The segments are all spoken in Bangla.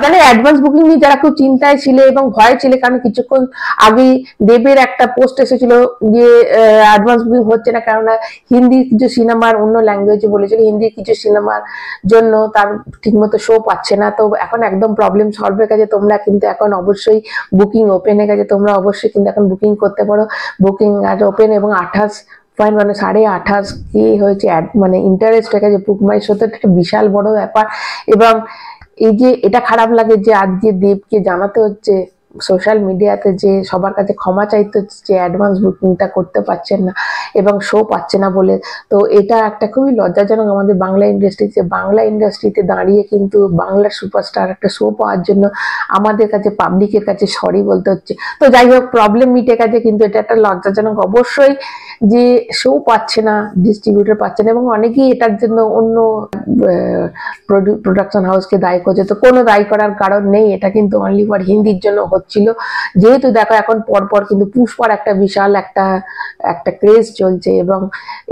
তাহলে অ্যাডভান্স বুকিং নিয়ে যারা খুব চিন্তায় ছিলে এবং ভয়ে ছিলে, কারণ কিছুক্ষণ আগে দেবের একটা পোস্ট এসেছিল যে অ্যাডভান্স বুকিং হচ্ছে না, কারণ হিন্দি কিছু সিনেমার অন্য ল্যাঙ্গুয়েজে বলেছিল, হিন্দি কিছু সিনেমার জন্য তার ঠিকমতো শো পাচ্ছে না। তো এখন একদম প্রবলেম সলভ হয়ে গেছে, তোমরা কিন্তু এখন অবশ্যই বুকিং ওপেন হয়ে গেছে, তোমরা অবশ্যই কিন্তু এখন বুকিং করতে পারো। বুকিং আজ ওপেন এবং 28 মানে 28.5 কি হয়েছে মানে ইন্টারেস্ট হয়ে গেছে বুক মাই শোতে, একটা বিশাল বড় ব্যাপার। এবং এই যে এটা খারাপ লাগে যে আজকে দেবকে জানাতে হচ্ছে সোশ্যাল মিডিয়াতে যে সবার কাছে ক্ষমা চাইতে হচ্ছে যে অ্যাডভান্স বুকিংটা করতে পারছেন না এবং শো পাচ্ছে না বলে। তো এটা একটা খুবই লজ্জাজনক আমাদের বাংলা ইন্ডাস্ট্রিতে দাঁড়িয়ে কিন্তু বাংলার সুপারস্টার একটা শো পাওয়ার জন্য আমাদের কাছে পাবলিকের কাছে সরি বলতে হচ্ছে। তো যাই হোক, প্রবলেম মিটে গেছে, কিন্তু এটা একটা লজ্জাজনক অবশ্যই যে শো পাচ্ছে না, ডিস্ট্রিবিউটর পাচ্ছে না, এবং অনেকেই এটার জন্য অন্য প্রোডাকশন হাউসকে দায়ী করছে। তো কোনো দায়ী করার কারণ নেই, এটা কিন্তু অনলি ফর হিন্দির জন্য হচ্ছিল। যেহেতু দেখো এখন পরপর কিন্তু পুষ্পার একটা বিশাল একটা ক্রেজ চলছে এবং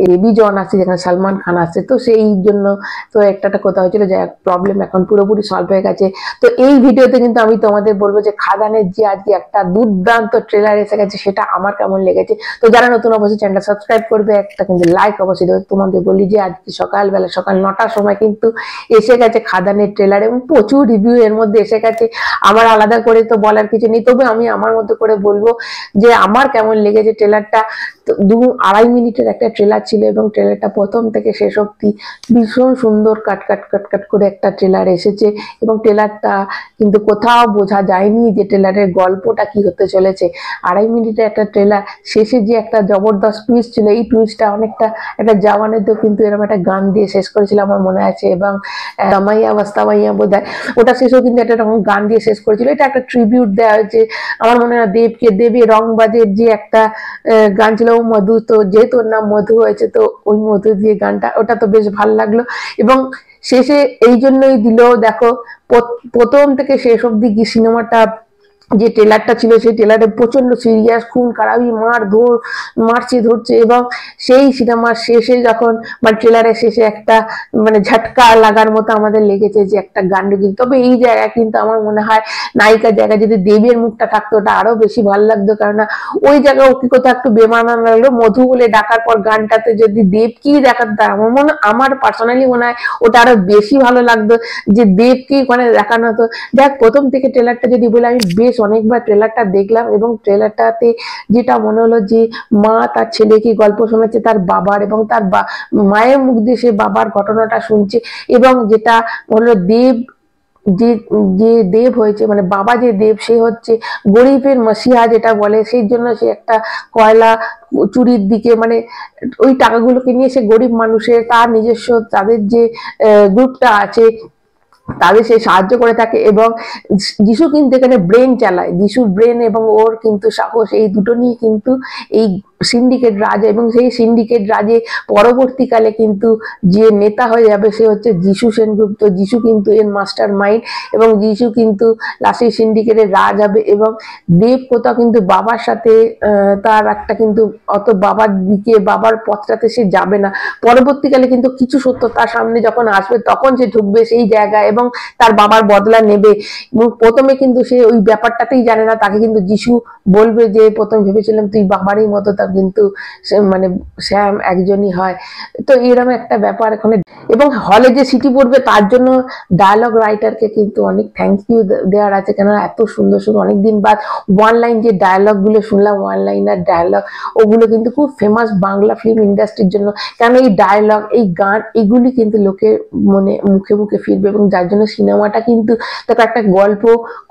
বেবি জন আছে যেখানে সালমান খান আছে, তো সেই জন্য তো একটা কথা হয়েছিল যে প্রবলেম এখন পুরোপুরি সলভ হয়ে গেছে। তো এই ভিডিওতে কিন্তু আমি তোমাদের বলবো যে খাদানের যে আজকে একটা দুর্দান্ত ট্রেলার এসে গেছে সেটা আমার কেমন লেগেছে। তো যারা নতুন অবশ্যই চ্যানেলটা সাবস্ক্রাইব করবে, একটা কিন্তু লাইক অবশ্যই দেবে। তোমাদের বলি যে আজকে সকাল 9টার সময় কিন্তু এসে গেছে খাদানের ট্রেলার এবং প্রচুর রিভিউ এর মধ্যে এসে গেছে। আমার আলাদা করে তো বলার কিছু নেই, তবে আমি আমার মতো করে বলবো যে আমার কেমন লেগেছে ট্রেলারটা। 2-2.5 মিনিটের একটা ট্রেলার ছিল এবং ট্রেলারটা প্রথম থেকে শেষ অবধি ভীষণ সুন্দর কাট করে একটা ট্রেলার এসেছে এবং ট্রেলারটা কিন্তু কোথাও বোঝা যায়নি যে ট্রেলারের গল্পটা কি হতে চলেছে। 2.5 মিনিটের একটা ট্রেলার শেষে যে একটা জবরদস্ত টুইস্ট ছিল, এই টুইস্টটা অনেকটা একটা জওয়ানেরও কিন্তু এরকম একটা গান দিয়ে শেষ করেছিল আমার মনে আছে, এবং তামাইয়া বাস্তামাইয়া বোধহয় ওটা শেষেও কিন্তু একটা রকম গান দিয়ে শেষ করেছিল। এটা একটা ট্রিবিউট দেওয়া হয়েছে আমার মনে হয় দেবের রংবাজের যে একটা গান ছিল মধু, তো যেহেতু ওর নাম মধু হয়েছে তো ওই মধু দিয়ে গানটা, ওটা তো বেশ ভালো লাগলো। এবং শেষে এই জন্যই দিল, দেখো প্রথম থেকে শেষ অবধি কি সিনেমাটা যে ট্রেলারটা ছিল সেই ট্রেলারে প্রচন্ড সিরিয়াস, খুন খারাপি, মারছে ধরছে, এবং সেই সিনেমার শেষে যখন মানে ট্রেলারের শেষে একটা মানে ঝটকা লাগার মতো আমাদের লেগেছে যে একটা গান ঢুকি। তবে এই জায়গায় কিন্তু আমার মনে হয় নায়িকার জায়গায় যদি দেবের মুখটা থাকতো ওটা আরো বেশি ভালো লাগতো, কারণ ওই জায়গায় ওকে কোথাও একটু বেমানান লাগলো। মধু বলে ডাকার পর গানটাতে যদি দেবকেই দেখাতো আমার পার্সোনালি মনে হয় ওটা আরো বেশি ভালো লাগতো, যে দেবকেই ওখানে দেখানো হতো। দেখ প্রথম থেকে ট্রেলারটা যদি বলে, আমি বেশ অনেকবার ট্রেলারটা দেখলাম এবং ট্রেলারটাতে যেটা মনে হলো যে মা তার ছেলেকে গল্প শোনাচ্ছে তার বাবার, এবং তার মায়ের মুখ দিয়ে সে বাবার ঘটনাটা শুনছে, এবং যেটা হলো দেব যে যে দেব হয়েছে মানে বাবা যে দেব সে হচ্ছে গরিবের মসিহা যেটা বলে, সেই জন্য সে একটা কয়লা চুরির দিকে মানে ওই টাকাগুলোকে নিয়ে সে গরিব মানুষের তার নিজস্ব তাদের যে গ্রুপটা আছে তাদের সে সাহায্য করে থাকে। এবং যিশু কিন্তু এখানে ব্রেন চালায়, যিশুর ব্রেন এবং ওর কিন্তু সাহস, এই দুটো নিয়ে কিন্তু এই সিন্ডিকেট রাজ, এবং সেই সিন্ডিকেট রাজে পরবর্তীকালে কিন্তু যে নেতা হয়ে যাবে সে হচ্ছে যিশু সেনগুপ্ত। যিশু কিন্তু এর মাস্টার মাইন্ড এবং যিশু কিন্তু লাস্টে সিন্ডিকেটের রাজ হবে। এবং দেব কোথাও কিন্তু বাবার সাথে তার একটা কিন্তু অত বাবার দিকে বাবার পথটাতে সে যাবে না। পরবর্তীকালে কিন্তু কিছু সত্য তার সামনে যখন আসবে তখন সে ঢুকবে সেই জায়গায় এবং তার বাবার বদলা নেবে। এবং প্রথমে কিন্তু সে ওই ব্যাপারটাতেই জানে না, তাকে কিন্তু যিশু বলবে যে প্রথম ভেবেছিলাম তুই বাবারই মতো, তা কিন্তু মানে শ্যাম একজনই হয়। তো এরকম একটা ব্যাপার এখানে। এবং হলে যে সিটি পড়বে তার জন্য ডায়লগ রাইটারকে কিন্তু অনেক থ্যাংক ইউ দেওয়ার আছে, কেন এত সুন্দর সুন্দর অনেকদিন বাদ ওয়ান লাইন যে ডায়লগ গুলো শুনলাম, ওয়ান লাইনার ডায়লগ, ওগুলো কিন্তু খুব ফেমাস বাংলা ফিল্ম ইন্ডাস্ট্রির জন্য। কেন এই ডায়লগ এই গান এগুলি কিন্তু লোকের মনে মুখে মুখে ফিরবে, এবং যার জন্য সিনেমাটা কিন্তু দেখো একটা গল্প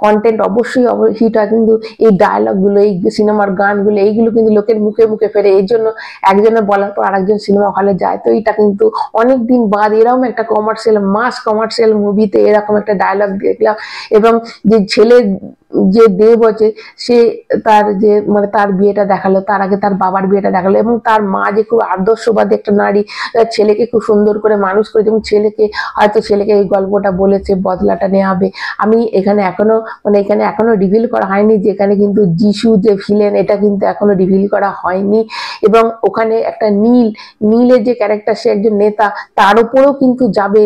কন্টেন্ট অবশ্যই হিট হয়, কিন্তু এই ডায়লগ গুলো এই সিনেমার গানগুলো এইগুলো কিন্তু লোকের মুখে মুখে ফেরে। এই জন্য একজনের বলার পর আরেকজন সিনেমা হলে যায়। তো এটা কিন্তু অনেকদিন বাদ এরকম একটা মাস কমার্শিয়াল মুভিতে এরকম একটা ডায়লগ দেখলাম। এবং যে ছেলে যে দেব আছে সে তার যে মানে তার বিয়েটা দেখালো, তার আগে তার বাবার বিয়েটা দেখালো, এবং তার মা যে খুব আদর্শবাদী একটা নারী, তার ছেলেকে খুব সুন্দর করে মানুষ করেছে, এবং ছেলেকে এই গল্পটা বলেছে বদলাটা নেওয়া হবে। আমি এখানে এখনো রিভিল করা হয়নি যে এখানে কিন্তু যিশু যে ভিলেন এটা কিন্তু এখনো রিভিল করা হয়নি। এবং ওখানে একটা নীলের যে ক্যারেক্টার সে একজন নেতা, তার উপরেও কিন্তু যাবে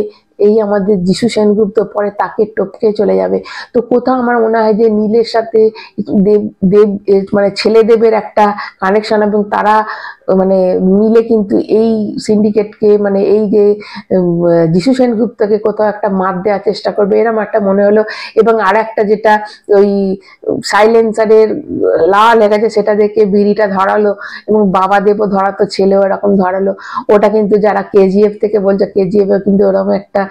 এই আমাদের যিশু সেনগুপ্ত পরে তাকে টপকে চলে যাবে। তো কোথাও আমার মনে হয় যে নীলের সাথে দেব দেব মানে ছেলেদেবের একটা কানেকশন, এবং তারা মানে মিলে কিন্তু এই সিন্ডিকেটকে মানে এই যে যিশু সেনগুপ্তকে কোথাও একটা মাত দেওয়ার চেষ্টা করবে, এরকম একটা মনে হলো। এবং আর একটা যেটা ওই সাইলেন্সারের লাল হয়ে গেছে সেটা দেখে বিড়িটা ধরালো, এবং বাবা দেবও ধরাতো, ছেলেও এরকম ধরালো। ওটা কিন্তু যারা কেজিএফ থেকে বলছে, কেজিএফ এ কিন্তু ওরকম একটা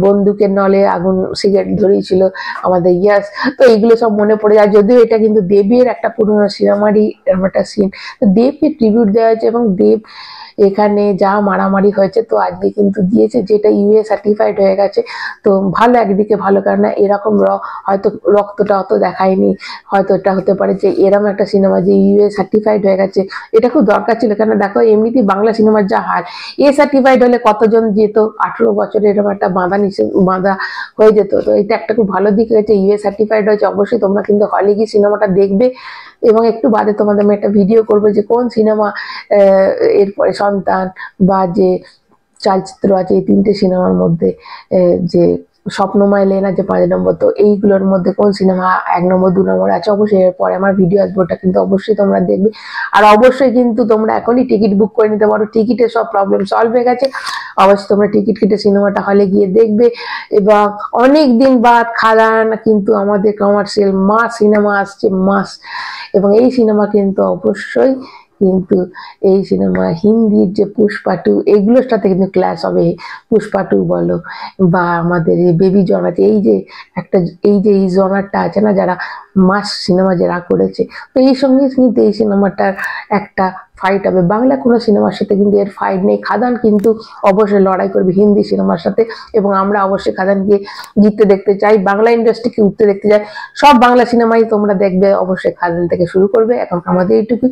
বন্দুকের নলে আগুন সিগারেট ধরিয়েছিল আমাদের ইয়াস। তো এইগুলো সব মনে পড়ে যায়, যদিও এটা কিন্তু দেবের একটা পুরোনো সিনেমারই এরকম একটা সিন। তো দেবকে ট্রিবিউট দেওয়া হয়েছে, এবং দেব এখানে যা মারামারি হয়েছে তো আজকে কিন্তু দিয়েছে, যেটা ইউএ সার্টিফাইড হয়ে গেছে। তো ভালো, একদিকে ভালো, কারণ এরকম হয়তো রক্তটা অত দেখায়নি, হয়তো এটা হতে পারে যে এরকম একটা সিনেমা যে ইউএ সার্টিফাইড হয়ে গেছে, এটা খুব দরকার ছিল। কেন দেখো এমনিতেই বাংলা সিনেমার যা হার, এ সার্টিফাইড হলে কতজন যেত, 18 বছরে এরকম একটা বাঁধা হয়ে যেত। তো এটা একটা খুব ভালো দিক হয়েছে, ইউএ সার্টিফাইড হয়েছে। অবশ্যই তোমরা কিন্তু হলে গিয়ে সিনেমাটা দেখবে, এবং একটু বাদে তোমাদের আমি একটা ভিডিও করবো যে কোন সিনেমা এরপরে সন্তান বা যে চালচিত্র আছে, এই 3টে সিনেমার মধ্যে যে স্বপ্নময় লেন আছে 5 নম্বর, তো এইগুলোর মধ্যে কোন সিনেমা 1 নম্বর 2 নম্বর আছে। অবশ্যই এরপরে আমার ভিডিও আসবে, ওটা কিন্তু অবশ্যই তোমরা দেখবে। আর অবশ্যই কিন্তু তোমরা এখনই টিকিট বুক করে নিতে পারো, টিকিটের সব প্রবলেম সলভ হয়ে গেছে। অবশ্যই তোমরা টিকিট কেটে সিনেমাটা হলে গিয়ে দেখবে। এবং অনেক দিন বাদ খাদান কিন্তু আমাদের কমার্শিয়াল মাস সিনেমা আসছে, মাস। এবং এই সিনেমা কিন্তু অবশ্যই কিন্তু এই সিনেমা হিন্দির যে পুষ্পা 2, এগুলোর সাথে কিন্তু ক্লাস হবে। পুষ্পা 2 বলো বা আমাদের এই বেবি জন আছে, এই যে একটা এই যে এই জনারটা আছে না, যারা মাস সিনেমা যারা করেছে, তো এই সঙ্গে কিন্তু এই সিনেমাটার একটা ফাইট হবে। বাংলা কোনো সিনেমার সাথে কিন্তু এর ফাইট নেই। খাদান কিন্তু অবশ্যই লড়াই করবে হিন্দি সিনেমার সাথে, এবং আমরা অবশ্যই খাদানকে জিততে দেখতে চাই, বাংলা ইন্ডাস্ট্রিকে উঠতে দেখতে চাই। সব বাংলা সিনেমাই তোমরা দেখবে, অবশ্যই খাদান থেকে শুরু করবে। এখন আমাদের এইটুকু।